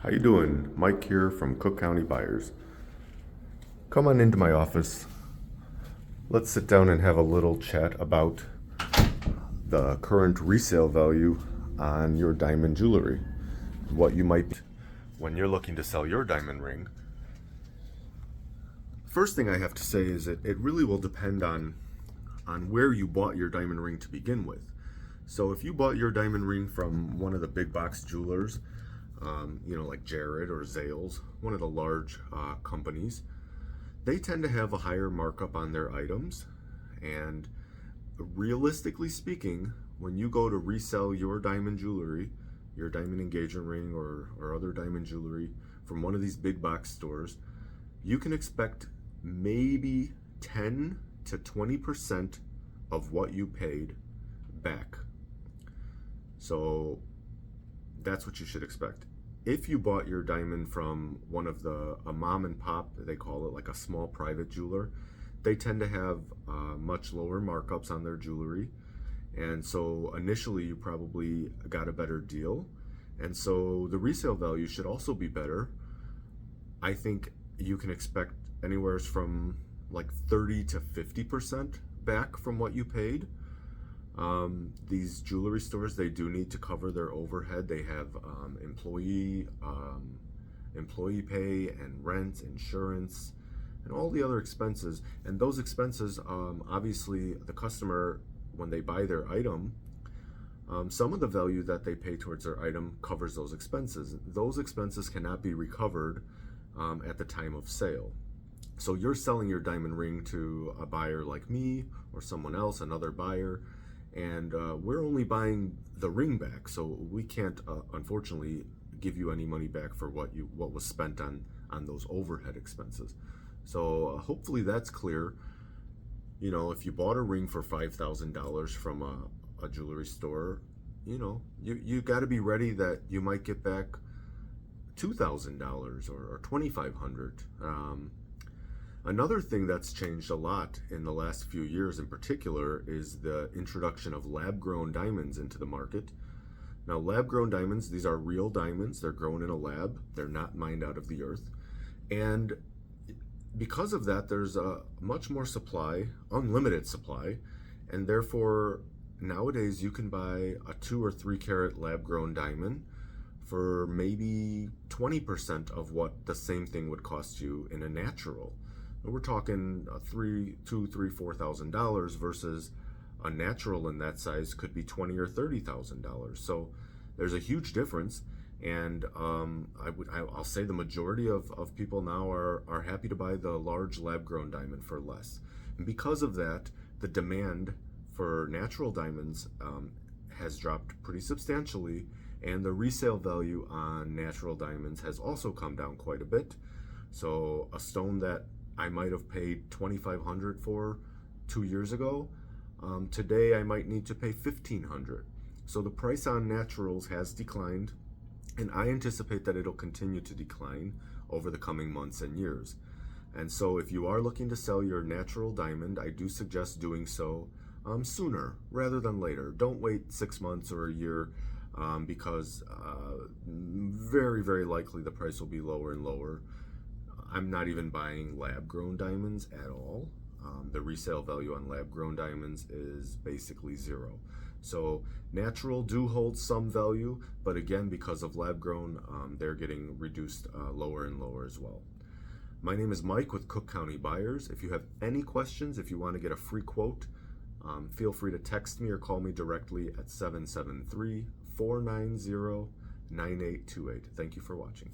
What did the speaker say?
How you doing? Mike here from Cook County Buyers. Come on into my office. Let's sit down and have a little chat about the current resale value on your diamond jewelry. What you might when you're looking to sell your diamond ring. First thing I have to say is that it really will depend on where you bought your diamond ring to begin with. So if you bought your diamond ring from one of the big box jewelers, like Jared or Zales, one of the large companies, they tend to have a higher markup on their items. And realistically speaking, when you go to resell your diamond jewelry, your diamond engagement ring or other diamond jewelry from one of these big box stores, you can expect maybe 10 to 20% of what you paid back. So that's what you should expect. If you bought your diamond from one of a mom and pop, they call it like a small private jeweler, they tend to have much lower markups on their jewelry. And so initially you probably got a better deal. And so the resale value should also be better. I think you can expect anywhere from like 30 to 50% back from what you paid. These jewelry stores, they do need to cover their overhead. They have employee pay and rent, insurance, and all the other expenses. And those expenses, obviously, the customer, when they buy their item, some of the value that they pay towards their item covers those expenses. Those expenses cannot be recovered at the time of sale. So you're selling your diamond ring to a buyer like me or someone else, another buyer, and we're only buying the ring back, so we can't unfortunately give you any money back for what was spent on those overhead expenses. So hopefully that's clear. If you bought a ring for $5,000 from a jewelry store, you got to be ready that you might get back $2,000 or $2,500. Another thing that's changed a lot in the last few years in particular is the introduction of lab-grown diamonds into the market. Now, lab-grown diamonds, these are real diamonds. They're grown in a lab. They're not mined out of the earth. And because of that, there's a much more supply, unlimited supply, and therefore nowadays you can buy a 2 or 3 carat lab-grown diamond for maybe 20% of what the same thing would cost you in a natural. We're talking $4,000 versus a natural in that size could be $20,000 or $30,000. So there's a huge difference, and I'll say the majority of people now are happy to buy the large lab-grown diamond for less. And because of that, the demand for natural diamonds has dropped pretty substantially, and the resale value on natural diamonds has also come down quite a bit. So a stone that I might have paid $2,500 for 2 years ago, today I might need to pay $1,500. So the price on naturals has declined, and I anticipate that it'll continue to decline over the coming months and years. And so if you are looking to sell your natural diamond, I do suggest doing so sooner rather than later. Don't wait 6 months or a year, because very, very likely the price will be lower and lower. I'm not even buying lab-grown diamonds at all. The resale value on lab-grown diamonds is basically zero. So natural do hold some value, but again, because of lab-grown, they're getting reduced lower and lower as well. My name is Mike with Cook County Buyers. If you have any questions, if you want to get a free quote, feel free to text me or call me directly at 773-490-9828. Thank you for watching.